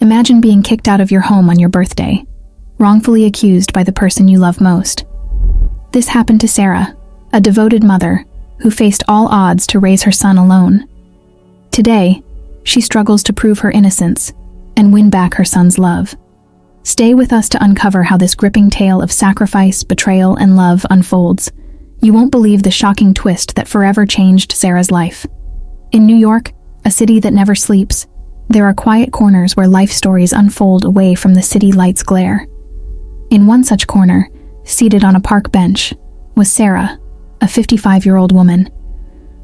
Imagine being kicked out of your home on your birthday, wrongfully accused by the person you love most. This happened to Sarah, a devoted mother who faced all odds to raise her son alone. Today, she struggles to prove her innocence and win back her son's love. Stay with us to uncover how this gripping tale of sacrifice, betrayal, and love unfolds. You won't believe the shocking twist that forever changed Sarah's life. In New York, a city that never sleeps, there are quiet corners where life stories unfold away from the city lights' glare. In one such corner, seated on a park bench, was Sarah, a 55-year-old woman.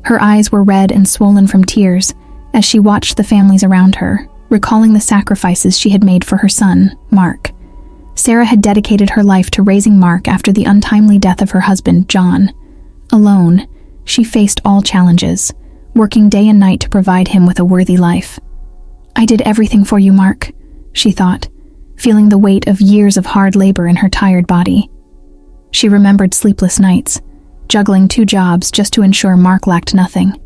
Her eyes were red and swollen from tears as she watched the families around her, recalling the sacrifices she had made for her son, Mark. Sarah had dedicated her life to raising Mark after the untimely death of her husband, John. Alone, she faced all challenges, working day and night to provide him with a worthy life. "I did everything for you, Mark," she thought, feeling the weight of years of hard labor in her tired body. She remembered sleepless nights, juggling 2 jobs just to ensure Mark lacked nothing.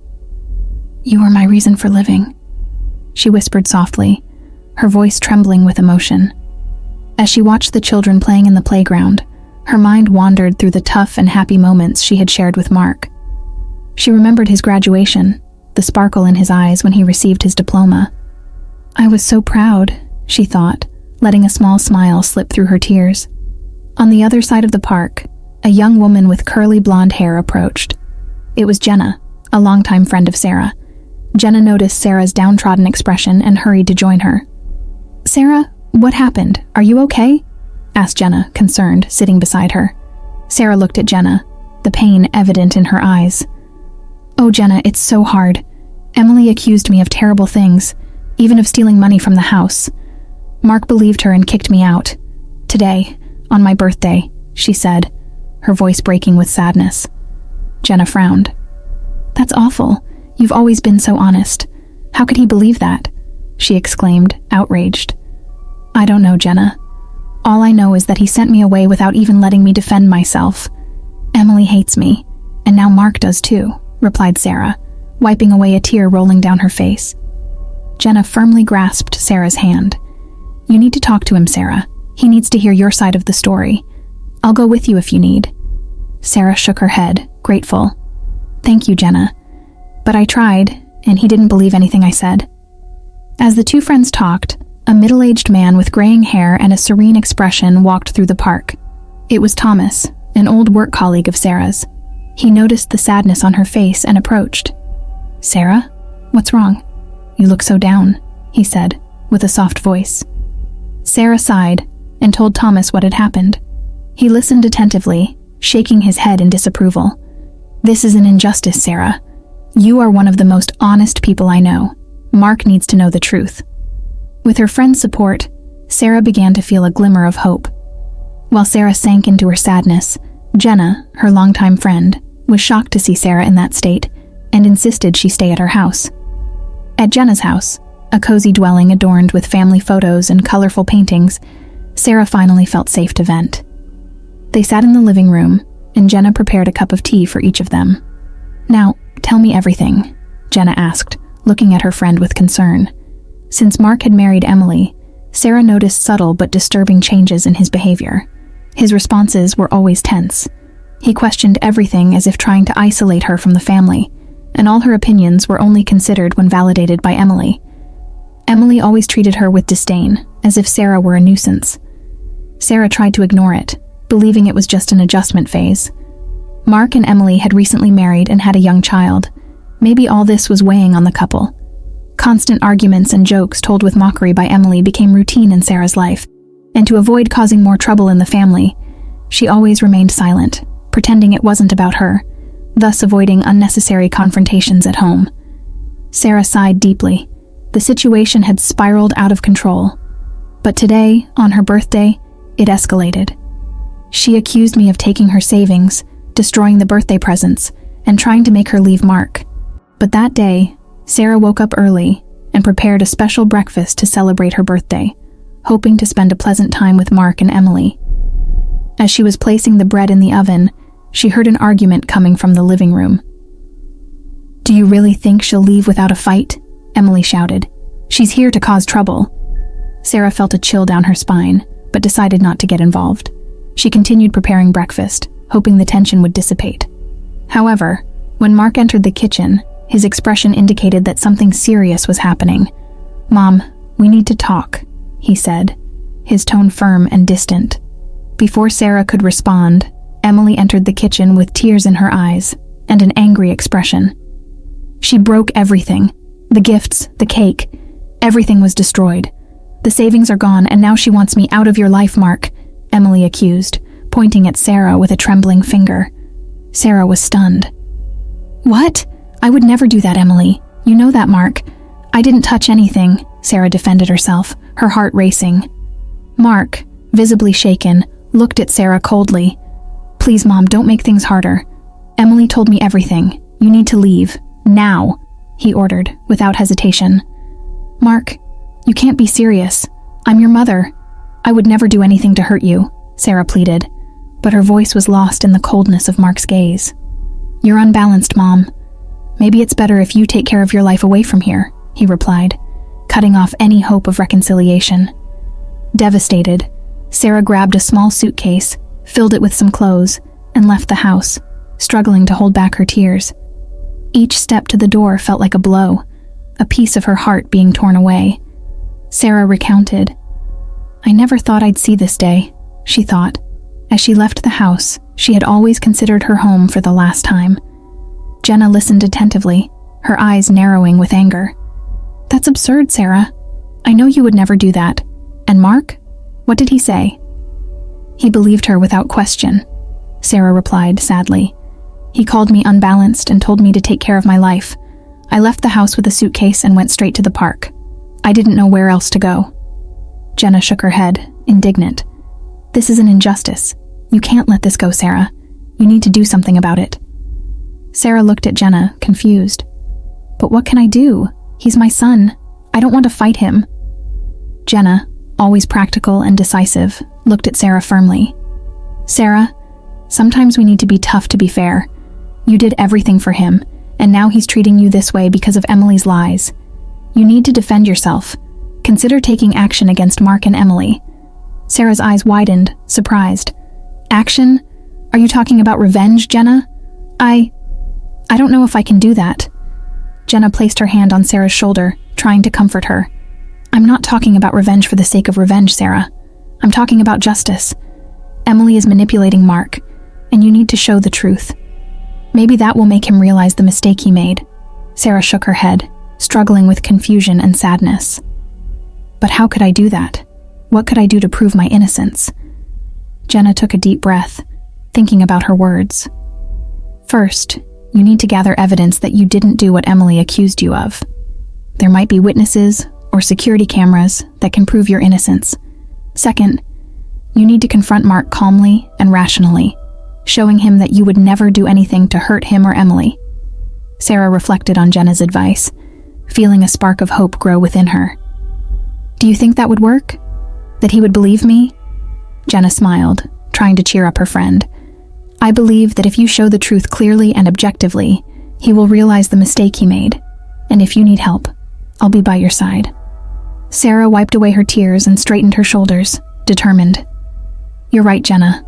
"You were my reason for living," she whispered softly, her voice trembling with emotion. As she watched the children playing in the playground, her mind wandered through the tough and happy moments she had shared with Mark. She remembered his graduation, the sparkle in his eyes when he received his diploma. "I was so proud," she thought, letting a small smile slip through her tears. On the other side of the park, a young woman with curly blonde hair approached. It was Jenna, a longtime friend of Sarah. Jenna noticed Sarah's downtrodden expression and hurried to join her. "Sarah, what happened? Are you okay?" asked Jenna, concerned, sitting beside her. Sarah looked at Jenna, the pain evident in her eyes. "Oh, Jenna, it's so hard. Emily accused me of terrible things, even of stealing money from the house. Mark believed her and kicked me out. Today, on my birthday," she said, her voice breaking with sadness. Jenna frowned. "That's awful. You've always been so honest. How could he believe that?" she exclaimed, outraged. "I don't know, Jenna. All I know is that he sent me away without even letting me defend myself. Emily hates me, and now Mark does too," replied Sarah, wiping away a tear rolling down her face. Jenna firmly grasped Sarah's hand. "You need to talk to him, Sarah. He needs to hear your side of the story. I'll go with you if you need." Sarah shook her head, grateful. "Thank you, Jenna. But I tried, and he didn't believe anything I said." As the 2 friends talked, a middle-aged man with graying hair and a serene expression walked through the park. It was Thomas, an old work colleague of Sarah's. He noticed the sadness on her face and approached. "Sarah, what's wrong? You look so down," he said, with a soft voice. Sarah sighed and told Thomas what had happened. He listened attentively, shaking his head in disapproval. "This is an injustice, Sarah. You are one of the most honest people I know. Mark needs to know the truth." With her friend's support, Sarah began to feel a glimmer of hope. While Sarah sank into her sadness, Jenna, her longtime friend, was shocked to see Sarah in that state and insisted she stay at her house. At Jenna's house, a cozy dwelling adorned with family photos and colorful paintings, Sarah finally felt safe to vent. They sat in the living room, and Jenna prepared a cup of tea for each of them. "Now, tell me everything," Jenna asked, looking at her friend with concern. Since Mark had married Emily, Sarah noticed subtle but disturbing changes in his behavior. His responses were always tense. He questioned everything as if trying to isolate her from the family, and all her opinions were only considered when validated by Emily. Emily always treated her with disdain, as if Sarah were a nuisance. Sarah tried to ignore it, believing it was just an adjustment phase. Mark and Emily had recently married and had a young child. Maybe all this was weighing on the couple. Constant arguments and jokes told with mockery by Emily became routine in Sarah's life, and to avoid causing more trouble in the family, she always remained silent, pretending it wasn't about her, thus avoiding unnecessary confrontations at home. Sarah sighed deeply. The situation had spiraled out of control. But today, on her birthday, it escalated. She accused me of taking her savings, destroying the birthday presents, and trying to make her leave Mark. But that day, Sarah woke up early and prepared a special breakfast to celebrate her birthday, hoping to spend a pleasant time with Mark and Emily. As she was placing the bread in the oven, she heard an argument coming from the living room. "Do you really think she'll leave without a fight?" Emily shouted. "She's here to cause trouble." Sarah felt a chill down her spine, but decided not to get involved. She continued preparing breakfast, hoping the tension would dissipate. However, when Mark entered the kitchen, his expression indicated that something serious was happening. "Mom, we need to talk," he said, his tone firm and distant. Before Sarah could respond, Emily entered the kitchen with tears in her eyes and an angry expression. "She broke everything. The gifts, the cake, everything was destroyed. The savings are gone, and now she wants me out of your life, Mark," Emily accused, pointing at Sarah with a trembling finger. Sarah was stunned. "What? I would never do that, Emily. You know that, Mark. I didn't touch anything," Sarah defended herself, her heart racing. Mark, visibly shaken, looked at Sarah coldly. "Please, Mom, don't make things harder. Emily told me everything. You need to leave. Now," he ordered, without hesitation. "Mark, you can't be serious. I'm your mother. I would never do anything to hurt you," Sarah pleaded, but her voice was lost in the coldness of Mark's gaze. "You're unbalanced, Mom. Maybe it's better if you take care of your life away from here," he replied, cutting off any hope of reconciliation. Devastated, Sarah grabbed a small suitcase, filled it with some clothes, and left the house, struggling to hold back her tears. Each step to the door felt like a blow, a piece of her heart being torn away. Sarah recounted, "I never thought I'd see this day," she thought. As she left the house, she had always considered her home for the last time. Jenna listened attentively, her eyes narrowing with anger. "That's absurd, Sarah. I know you would never do that. And Mark? What did he say?" "He believed her without question," Sarah replied sadly. "He called me unbalanced and told me to take care of my life. I left the house with a suitcase and went straight to the park. I didn't know where else to go." Jenna shook her head, indignant. "This is an injustice. You can't let this go, Sarah. You need to do something about it." Sarah looked at Jenna, confused. "But what can I do? He's my son. I don't want to fight him." Jenna, always practical and decisive, looked at Sarah firmly. "Sarah, sometimes we need to be tough to be fair. You did everything for him, and now he's treating you this way because of Emily's lies. You need to defend yourself. Consider taking action against Mark and Emily." Sarah's eyes widened, surprised. "Action? Are you talking about revenge, Jenna?" I don't know if I can do that." Jenna placed her hand on Sarah's shoulder, trying to comfort her. "I'm not talking about revenge for the sake of revenge, Sarah. I'm talking about justice. Emily is manipulating Mark, and you need to show the truth. Maybe that will make him realize the mistake he made." Sarah shook her head, struggling with confusion and sadness. "But how could I do that? What could I do to prove my innocence?" Jenna took a deep breath, thinking about her words. "First, you need to gather evidence that you didn't do what Emily accused you of. There might be witnesses or security cameras that can prove your innocence. Second, you need to confront Mark calmly and rationally, showing him that you would never do anything to hurt him or Emily." Sarah reflected on Jenna's advice, feeling a spark of hope grow within her. "Do you think that would work? That he would believe me?" Jenna smiled, trying to cheer up her friend. "I believe that if you show the truth clearly and objectively, he will realize the mistake he made. And if you need help, I'll be by your side." Sarah wiped away her tears and straightened her shoulders, determined. "You're right, Jenna.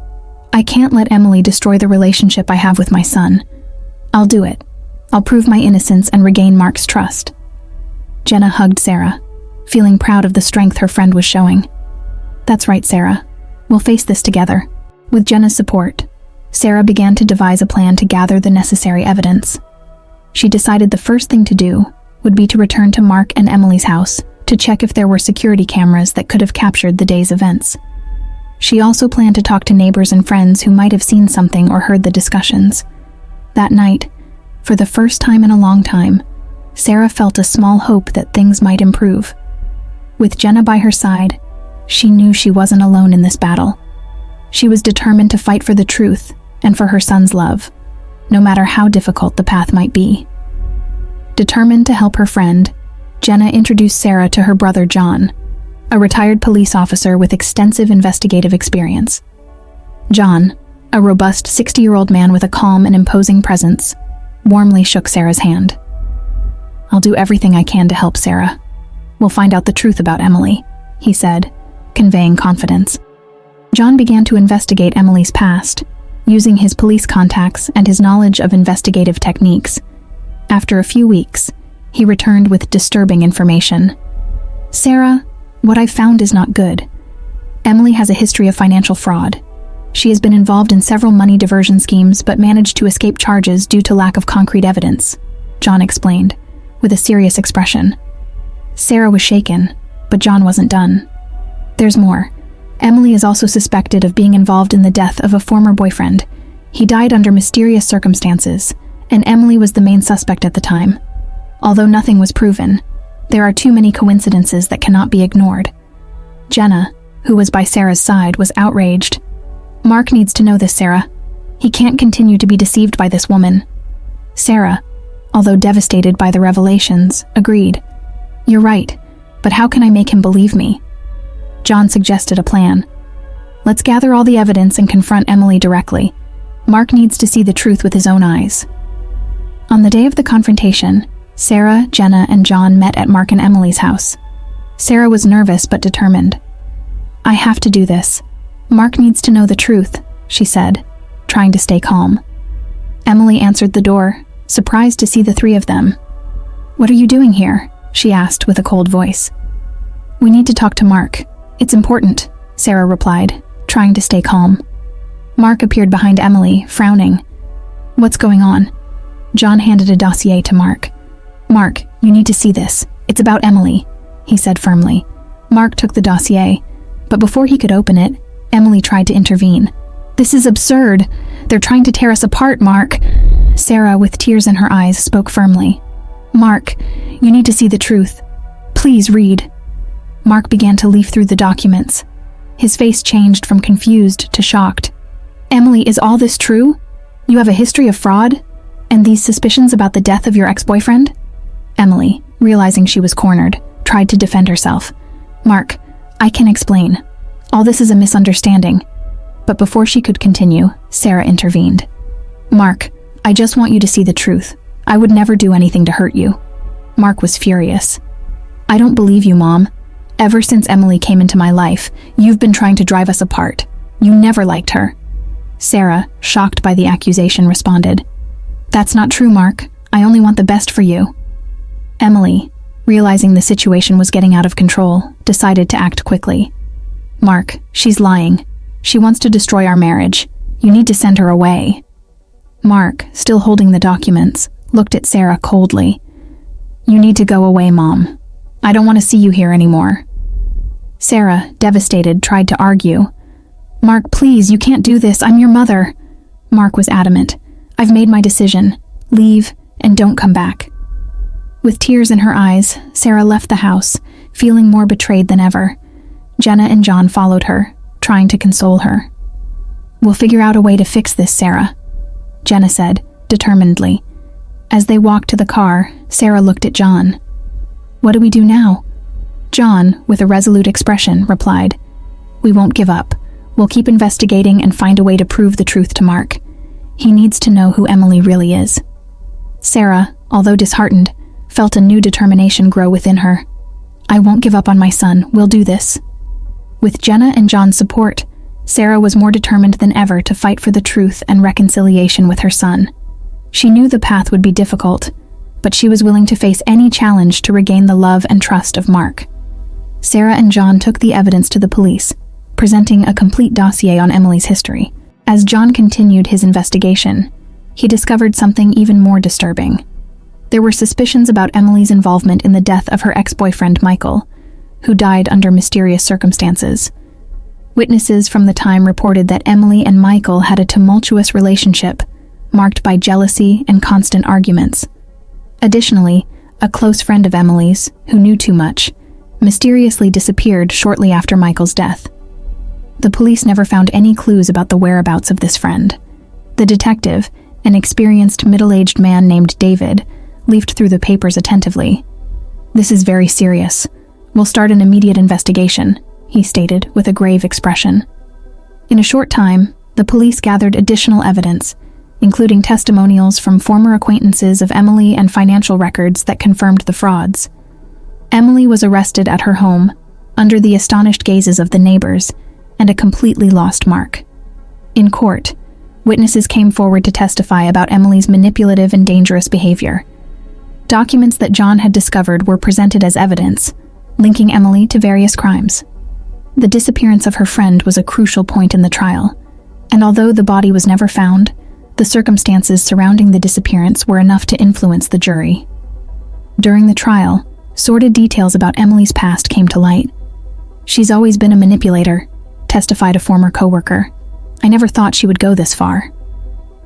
I can't let Emily destroy the relationship I have with my son. I'll do it. I'll prove my innocence and regain Mark's trust." Jenna hugged Sarah, feeling proud of the strength her friend was showing. "That's right, Sarah. We'll face this together." With Jenna's support, Sarah began to devise a plan to gather the necessary evidence. She decided the first thing to do would be to return to Mark and Emily's house to check if there were security cameras that could have captured the day's events. She also planned to talk to neighbors and friends who might have seen something or heard the discussions. That night, for the first time in a long time, Sarah felt a small hope that things might improve. With Jenna by her side, she knew she wasn't alone in this battle. She was determined to fight for the truth and for her son's love, no matter how difficult the path might be. Determined to help her friend, Jenna introduced Sarah to her brother John, a retired police officer with extensive investigative experience. John, a robust 60-year-old man with a calm and imposing presence, warmly shook Sarah's hand. "I'll do everything I can to help, Sarah. We'll find out the truth about Emily," he said, conveying confidence. John began to investigate Emily's past, using his police contacts and his knowledge of investigative techniques. After a few weeks, he returned with disturbing information. Sarah, what I've found is not good. Emily has a history of financial fraud. She has been involved in several money diversion schemes but managed to escape charges due to lack of concrete evidence, John explained, with a serious expression. Sarah was shaken, but John wasn't done. There's more. Emily is also suspected of being involved in the death of a former boyfriend. He died under mysterious circumstances, and Emily was the main suspect at the time. Although nothing was proven, there are too many coincidences that cannot be ignored. Jenna, who was by Sarah's side, was outraged. Mark needs to know this, Sarah. He can't continue to be deceived by this woman. Sarah, although devastated by the revelations, agreed. You're right, but how can I make him believe me? John suggested a plan. Let's gather all the evidence and confront Emily directly. Mark needs to see the truth with his own eyes. On the day of the confrontation, Sarah, Jenna, and John met at Mark and Emily's house. Sarah was nervous but determined. I have to do this. Mark needs to know the truth, she said, trying to stay calm. Emily answered the door, surprised to see the three of them. What are you doing here? She asked with a cold voice. We need to talk to Mark. It's important, Sarah replied, trying to stay calm. Mark appeared behind Emily, frowning. What's going on? John handed a dossier to Mark. Mark, you need to see this. It's about Emily, he said firmly. Mark took the dossier, but before he could open it, Emily tried to intervene. This is absurd. They're trying to tear us apart, Mark. Sarah, with tears in her eyes, spoke firmly. Mark, you need to see the truth. Please read. Mark began to leaf through the documents. His face changed from confused to shocked. Emily, is all this true? You have a history of fraud? And these suspicions about the death of your ex-boyfriend? Emily, realizing she was cornered, tried to defend herself. Mark, I can explain. All this is a misunderstanding. But before she could continue, Sarah intervened. Mark, I just want you to see the truth. I would never do anything to hurt you. Mark was furious. I don't believe you, Mom. Ever since Emily came into my life, you've been trying to drive us apart. You never liked her. Sarah, shocked by the accusation, responded. That's not true, Mark. I only want the best for you. Emily, realizing the situation was getting out of control, decided to act quickly. Mark, she's lying. She wants to destroy our marriage. You need to send her away. Mark, still holding the documents, looked at Sarah coldly. You need to go away, Mom. I don't want to see you here anymore. Sarah, devastated, tried to argue. Mark, please, you can't do this. I'm your mother. Mark was adamant. I've made my decision. Leave and don't come back. With tears in her eyes, Sarah left the house, feeling more betrayed than ever. Jenna and John followed her, trying to console her. We'll figure out a way to fix this, Sarah, Jenna said, determinedly. As they walked to the car, Sarah looked at John. What do we do now? John, with a resolute expression, replied, We won't give up. We'll keep investigating and find a way to prove the truth to Mark. He needs to know who Emily really is. Sarah, although disheartened, felt a new determination grow within her. I won't give up on my son. We'll do this. With Jenna and John's support, Sarah was more determined than ever to fight for the truth and reconciliation with her son. She knew the path would be difficult, but she was willing to face any challenge to regain the love and trust of Mark. Sarah and John took the evidence to the police, presenting a complete dossier on Emily's history. As John continued his investigation, he discovered something even more disturbing. There were suspicions about Emily's involvement in the death of her ex-boyfriend Michael, who died under mysterious circumstances. Witnesses from the time reported that Emily and Michael had a tumultuous relationship, marked by jealousy and constant arguments. Additionally, a close friend of Emily's, who knew too much, mysteriously disappeared shortly after Michael's death. The police never found any clues about the whereabouts of this friend. The detective, an experienced middle-aged man named David, leafed through the papers attentively. This is very serious. We'll start an immediate investigation, he stated with a grave expression. In a short time, the police gathered additional evidence, including testimonials from former acquaintances of Emily and financial records that confirmed the frauds. Emily was arrested at her home, under the astonished gazes of the neighbors and a completely lost Mark. In court, witnesses came forward to testify about Emily's manipulative and dangerous behavior. Documents that John had discovered were presented as evidence, linking Emily to various crimes. The disappearance of her friend was a crucial point in the trial, and although the body was never found, the circumstances surrounding the disappearance were enough to influence the jury. During the trial, sordid details about Emily's past came to light. "She's always been a manipulator," testified a former coworker. "I never thought she would go this far."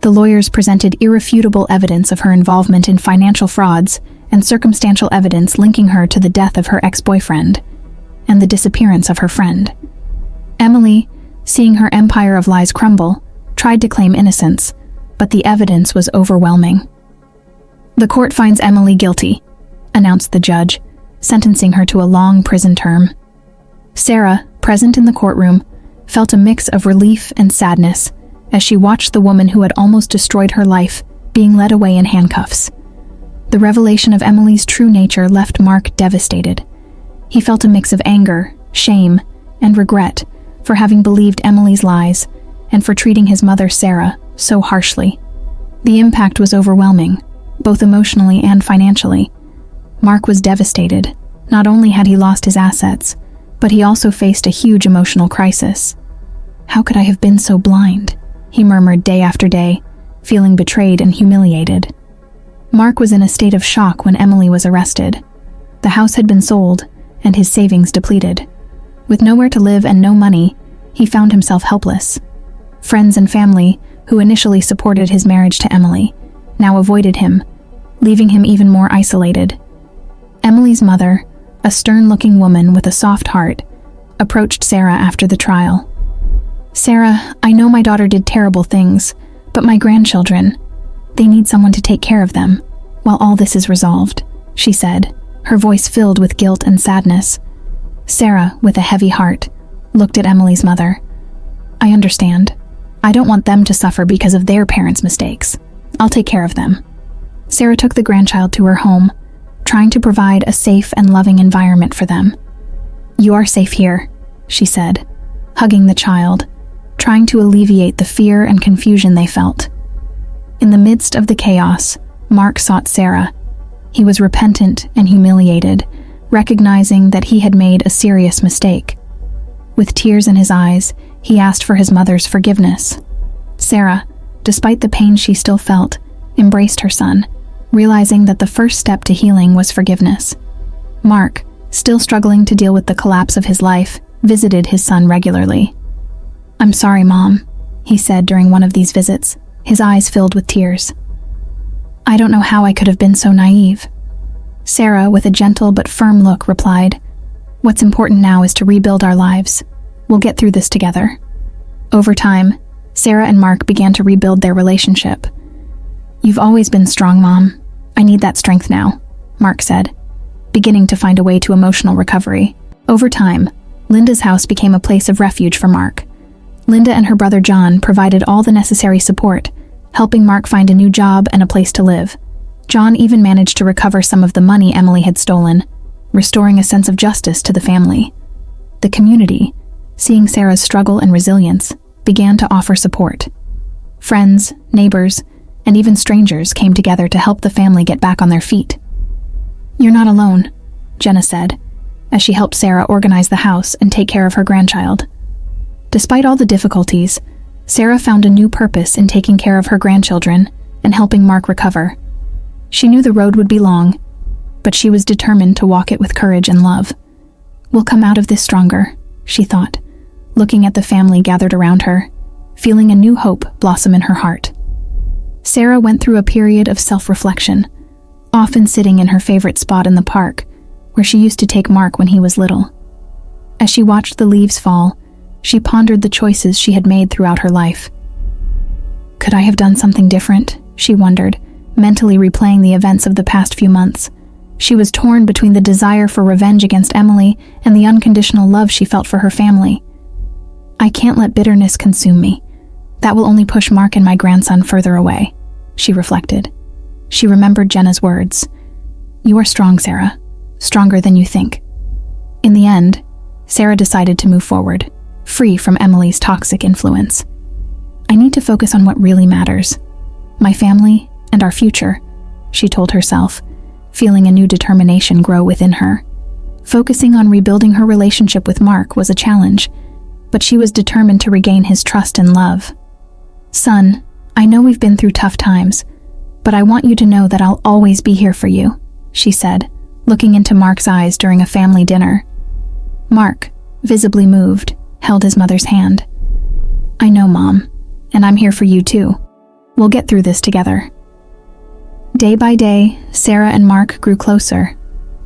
The lawyers presented irrefutable evidence of her involvement in financial frauds and circumstantial evidence linking her to the death of her ex-boyfriend and the disappearance of her friend. Emily, seeing her empire of lies crumble, tried to claim innocence, but the evidence was overwhelming. "The court finds Emily guilty," announced the judge, sentencing her to a long prison term. Sarah, present in the courtroom, felt a mix of relief and sadness as she watched the woman who had almost destroyed her life being led away in handcuffs. The revelation of Emily's true nature left Mark devastated. He felt a mix of anger, shame, and regret for having believed Emily's lies and for treating his mother, Sarah, so harshly. The impact was overwhelming, both emotionally and financially. Mark was devastated. Not only had he lost his assets, but he also faced a huge emotional crisis. "How could I have been so blind?" he murmured day after day, feeling betrayed and humiliated. Mark was in a state of shock when Emily was arrested. The house had been sold, and his savings depleted. With nowhere to live and no money, he found himself helpless. Friends and family, who initially supported his marriage to Emily, now avoided him, leaving him even more isolated. Emily's mother, a stern-looking woman with a soft heart, approached Sarah after the trial. "Sarah, I know my daughter did terrible things, but my grandchildren, they need someone to take care of them while all this is resolved," she said, her voice filled with guilt and sadness. Sarah, with a heavy heart, looked at Emily's mother. "I understand. I don't want them to suffer because of their parents' mistakes. I'll take care of them." Sarah took the grandchild to her home, trying to provide a safe and loving environment for them. "You are safe here," she said, hugging the child, trying to alleviate the fear and confusion they felt. In the midst of the chaos, Mark sought Sarah. He was repentant and humiliated, recognizing that he had made a serious mistake. With tears in his eyes, he asked for his mother's forgiveness. Sarah, despite the pain she still felt, embraced her son, realizing that the first step to healing was forgiveness. Mark, still struggling to deal with the collapse of his life, visited his son regularly. "I'm sorry, Mom," he said during one of these visits, his eyes filled with tears. "I don't know how I could have been so naive." Sarah, with a gentle but firm look, replied, "What's important now is to rebuild our lives. We'll get through this together." Over time, Sarah and Mark began to rebuild their relationship. "You've always been strong, Mom. I need that strength now," Mark said, beginning to find a way to emotional recovery. Over time, Linda's house became a place of refuge for Mark. Linda and her brother John provided all the necessary support, helping Mark find a new job and a place to live. John even managed to recover some of the money Emily had stolen, restoring a sense of justice to the family. The community, seeing Sarah's struggle and resilience, began to offer support. Friends, neighbors, and even strangers came together to help the family get back on their feet. "You're not alone," Jenna said, as she helped Sarah organize the house and take care of her grandchild. Despite all the difficulties, Sarah found a new purpose in taking care of her grandchildren and helping Mark recover. She knew the road would be long, but she was determined to walk it with courage and love. "We'll come out of this stronger," she thought, looking at the family gathered around her, feeling a new hope blossom in her heart. Sarah went through a period of self-reflection, often sitting in her favorite spot in the park, where she used to take Mark when he was little. As she watched the leaves fall, she pondered the choices she had made throughout her life. Could I have done something different? She wondered, mentally replaying the events of the past few months. She was torn between the desire for revenge against Emily and the unconditional love she felt for her family. I can't let bitterness consume me. That will only push Mark and my grandson further away, she reflected. She remembered Jenna's words. You are strong, Sarah. Stronger than you think. In the end, Sarah decided to move forward, free from Emily's toxic influence. I need to focus on what really matters. My family and our future, she told herself, feeling a new determination grow within her. Focusing on rebuilding her relationship with Mark was a challenge, but she was determined to regain his trust and love. Son, I know we've been through tough times, but I want you to know that I'll always be here for you, she said, looking into Mark's eyes during a family dinner. Mark, visibly moved, held his mother's hand. I know, Mom, and I'm here for you too. We'll get through this together. Day by day, Sarah and Mark grew closer.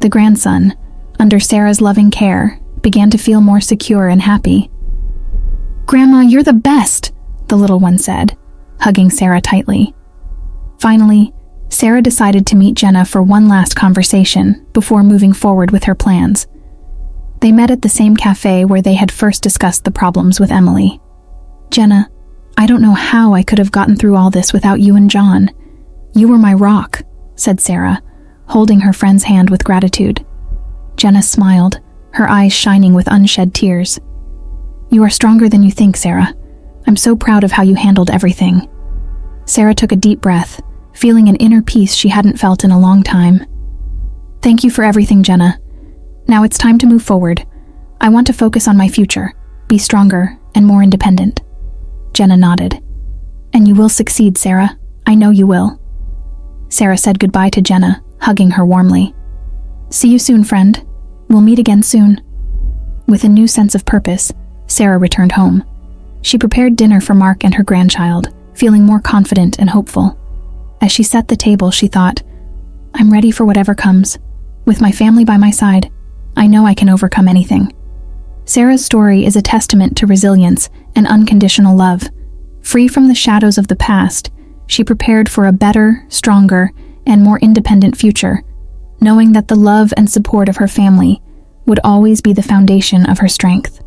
The grandson, under Sarah's loving care, began to feel more secure and happy. Grandma, you're the best, the little one said, hugging Sarah tightly. Finally, Sarah decided to meet Jenna for one last conversation before moving forward with her plans. They met at the same cafe where they had first discussed the problems with Emily. Jenna, I don't know how I could have gotten through all this without you and John. You were my rock, said Sarah, holding her friend's hand with gratitude. Jenna smiled, her eyes shining with unshed tears. You are stronger than you think, Sarah. I'm so proud of how you handled everything. Sarah took a deep breath, feeling an inner peace she hadn't felt in a long time. Thank you for everything, Jenna. Now it's time to move forward. I want to focus on my future, be stronger and more independent. Jenna nodded. And you will succeed, Sarah. I know you will. Sarah said goodbye to Jenna, hugging her warmly. See you soon, friend. We'll meet again soon. With a new sense of purpose, Sarah returned home. She prepared dinner for Mark and her grandchild, feeling more confident and hopeful. As she set the table, she thought, I'm ready for whatever comes. With my family by my side, I know I can overcome anything. Sarah's story is a testament to resilience and unconditional love. Free from the shadows of the past, she prepared for a better, stronger, and more independent future, knowing that the love and support of her family would always be the foundation of her strength.